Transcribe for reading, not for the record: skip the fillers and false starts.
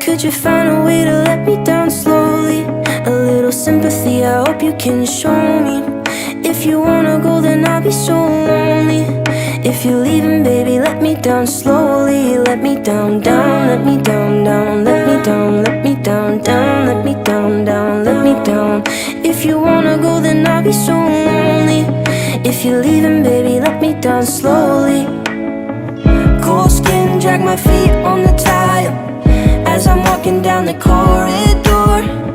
Could you find a way to let me down slowly? A little sympathy, I hope you can show me. If you wanna go, then I'll be so lonely. If you're leaving, baby, let me down slowly. Let me down, down, let me down, down. Let me down, let me down, down. Let me down, down, let me down. If you wanna go, then I'll be so lonely. If you're leaving, baby, let me down slowly. Cold skin, drag my feet on the tile as I'm walking down the corridor.